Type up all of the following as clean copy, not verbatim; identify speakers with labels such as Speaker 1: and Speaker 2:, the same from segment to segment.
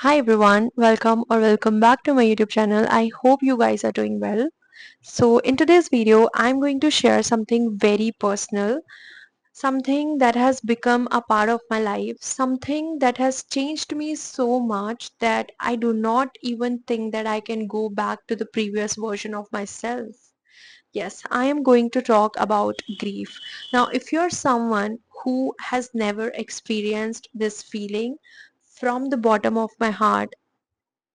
Speaker 1: Hi everyone, welcome back to my YouTube channel. I hope you guys are doing well. So in today's video, I'm going to share something very personal, something that has become a part of my life, something that has changed me so much that I do not even think that I can go back to the previous version of myself. Yes, I am going to talk about grief. Now, if you're someone who has never experienced this feeling, from the bottom of my heart,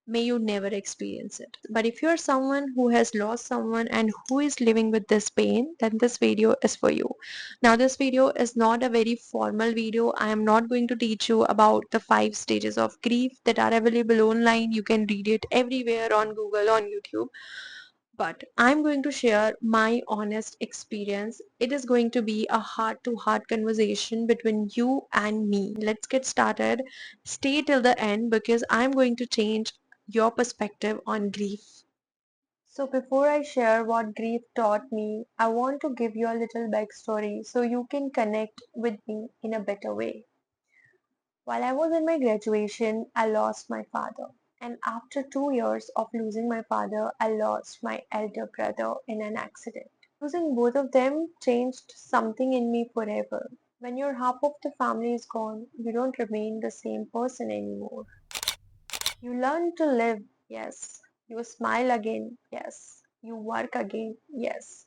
Speaker 1: may you never experience it. But if you're someone who has lost someone and who is living with this pain, then this video is for you. Now, this video is not a very formal video. I am not going to teach you about the 5 stages of grief that are available online. You can read it everywhere on Google, on YouTube. But I'm going to share my honest experience. It is going to be a heart-to-heart conversation between you and me. Let's get started. Stay till the end because I'm going to change your perspective on grief. So before I share what grief taught me, I want to give you a little backstory so you can connect with me in a better way. While I was in my graduation, I lost my father. And after 2 years of losing my father, I lost my elder brother in an accident. Losing both of them changed something in me forever. When your half of the family is gone, you don't remain the same person anymore. You learn to live, yes. You smile again, yes. You work again, yes.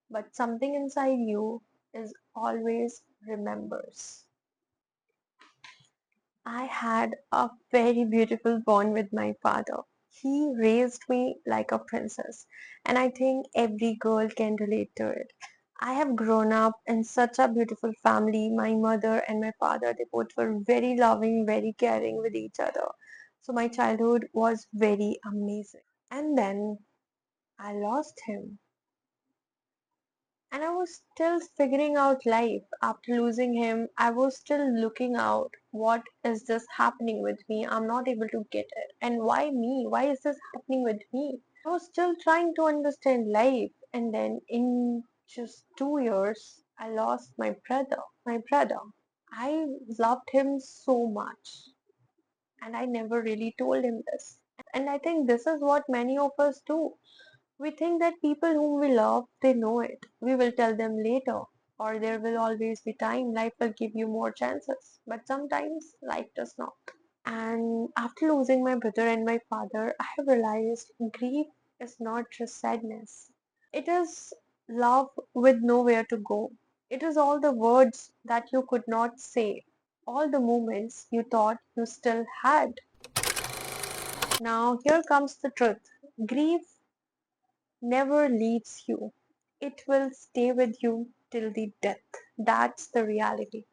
Speaker 1: But something inside you is always remembers. I had a very beautiful bond with my father. He raised me like a princess, and I think every girl can relate to it. I have grown up in such a beautiful family. My mother and my father, they both were very loving, very caring with each other. So my childhood was very amazing. And then I lost him. And I was still figuring out life. After losing him, I was still looking out. What is this happening with me? I'm not able to get it. And why me? Why is this happening with me? I was still trying to understand life. And then in just 2 years, I lost my brother. My brother. I loved him so much. And I never really told him this. And I think this is what many of us do. We think that people whom we love, they know it. We will tell them later, or there will always be time. Life will give you more chances. But sometimes life does not. And after losing my brother and my father, I have realized grief is not just sadness. It is love with nowhere to go. It is all the words that you could not say, all the moments you thought you still had. Now, here comes the truth. Grief never leaves you. It will stay with you till the death. That's the reality.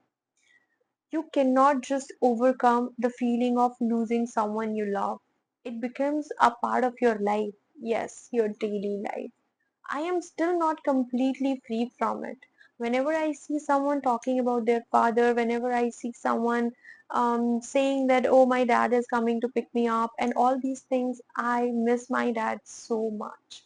Speaker 1: You cannot just overcome the feeling of losing someone you love. It becomes a part of your life. Yes, your daily life. I am still not completely free from it. Whenever I see someone talking about their father, whenever I see someone saying that, oh, my dad is coming to pick me up, and all these things, I miss my dad so much.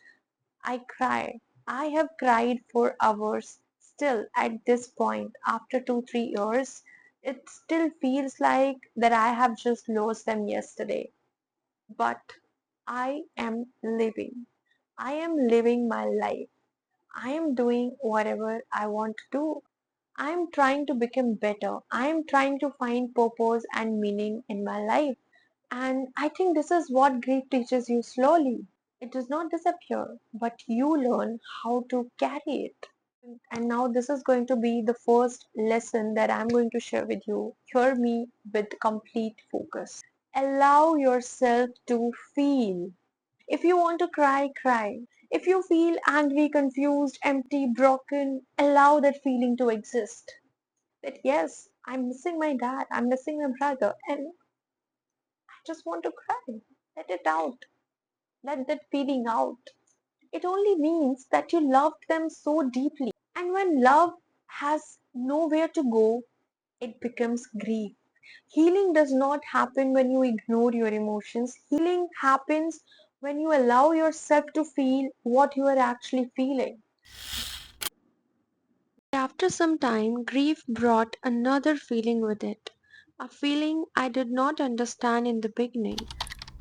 Speaker 1: I cry. I have cried for hours. Still, at this point, after 2, 3 years, it still feels like that I have just lost them yesterday. But I am living. I am living my life. I am doing whatever I want to do. I am trying to become better. I am trying to find purpose and meaning in my life. And I think this is what grief teaches you slowly. It does not disappear, but you learn how to carry it. And now this is going to be the first lesson that I'm going to share with you. Hear me with complete focus. Allow yourself to feel. If you want to cry, cry. If you feel angry, confused, empty, broken, allow that feeling to exist. That yes, I'm missing my dad, I'm missing my brother, and I just want to cry. Let it out. Let that feeling out. It only means that you loved them so deeply. And when love has nowhere to go, it becomes grief. Healing does not happen when you ignore your emotions. Healing happens when you allow yourself to feel what you are actually feeling. After some time, grief brought another feeling with it. A feeling I did not understand in the beginning.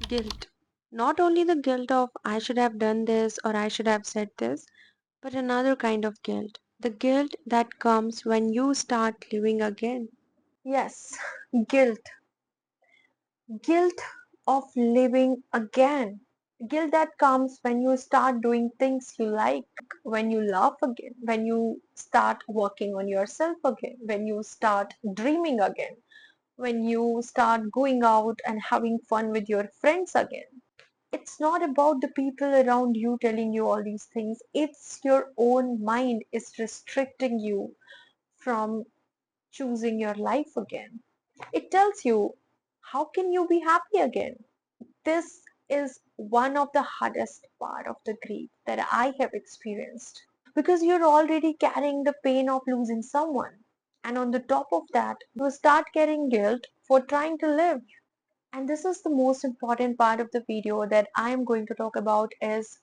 Speaker 1: Guilt. Not only the guilt of I should have done this or I should have said this, but another kind of guilt. The guilt that comes when you start living again. Yes, guilt. Guilt of living again. Guilt that comes when you start doing things you like, when you laugh again, when you start working on yourself again, when you start dreaming again, when you start going out and having fun with your friends again. It's not about the people around you telling you all these things. It's your own mind is restricting you from choosing your life again. It tells you, how can you be happy again? This is one of the hardest part of the grief that I have experienced because you're already carrying the pain of losing someone. And on the top of that, you start carrying guilt for trying to live. And this is the most important part of the video that I am going to talk about is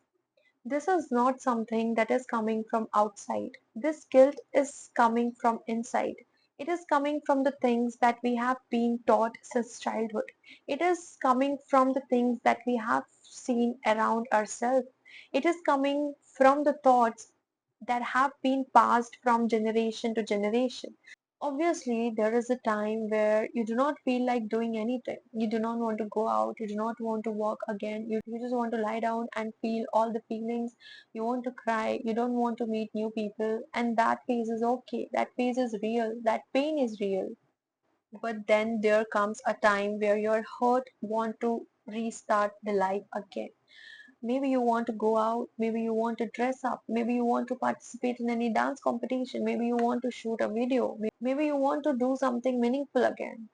Speaker 1: this is not something that is coming from outside. This guilt is coming from inside. It is coming from the things that we have been taught since childhood. It is coming from the things that we have seen around ourselves. It is coming from the thoughts that have been passed from generation to generation. Obviously, there is a time where you do not feel like doing anything. You do not want to go out. You do not want to walk again. You just want to lie down and feel all the feelings. You want to cry. You don't want to meet new people. And that phase is okay. That phase is real. That pain is real. But then there comes a time where your heart want to restart the life again. Maybe you want to go out, maybe you want to dress up, maybe you want to participate in any dance competition, maybe you want to shoot a video, maybe you want to do something meaningful again.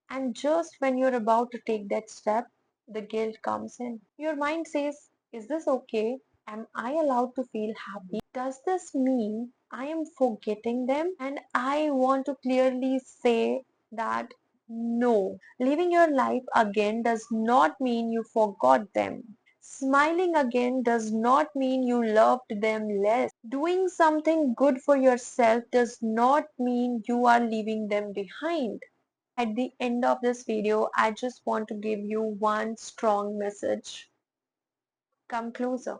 Speaker 1: And just when you're about to take that step, the guilt comes in. Your mind says, is this okay? Am I allowed to feel happy? Does this mean I am forgetting them? And I want to clearly say that no. Living your life again does not mean you forgot them. Smiling again does not mean you loved them less. Doing something good for yourself does not mean you are leaving them behind. At the end of this video, I just want to give you one strong message. Come closer.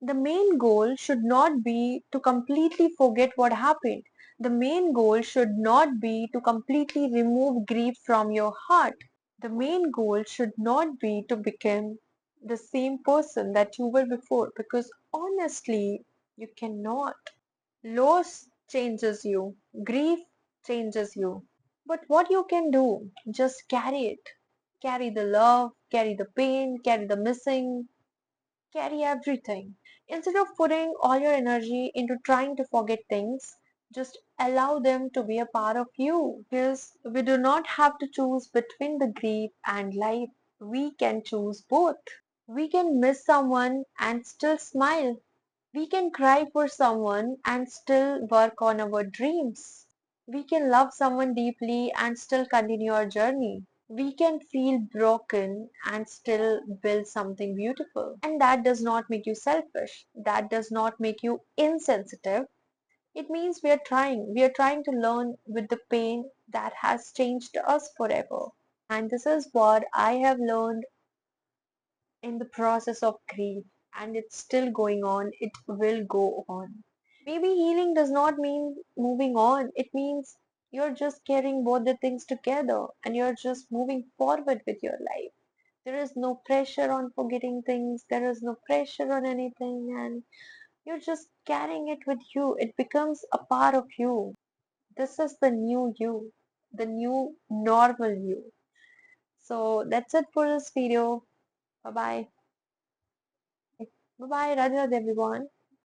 Speaker 1: The main goal should not be to completely forget what happened. The main goal should not be to completely remove grief from your heart. The main goal should not be to become the same person that you were before because honestly, you cannot. Loss changes you, grief changes you. But what you can do, just carry it. Carry the love, carry the pain, carry the missing, carry everything. Instead of putting all your energy into trying to forget things, just allow them to be a part of you. Because we do not have to choose between the grief and life. We can choose both. We can miss someone and still smile. We can cry for someone and still work on our dreams. We can love someone deeply and still continue our journey. We can feel broken and still build something beautiful. And that does not make you selfish. That does not make you insensitive. It means we are trying. We are trying to learn with the pain that has changed us forever. And this is what I have learned in the process of grief, and it's still going on. It will go on. Maybe healing does not mean moving on. It means you're just carrying both the things together and you're just moving forward with your life. There is no pressure on forgetting things, there is no pressure on anything, and you're just carrying it with you. It becomes a part of you. This is the new you, the new normal you. So that's it for this video. Bye bye. Bye bye, Radhe Radhe everyone.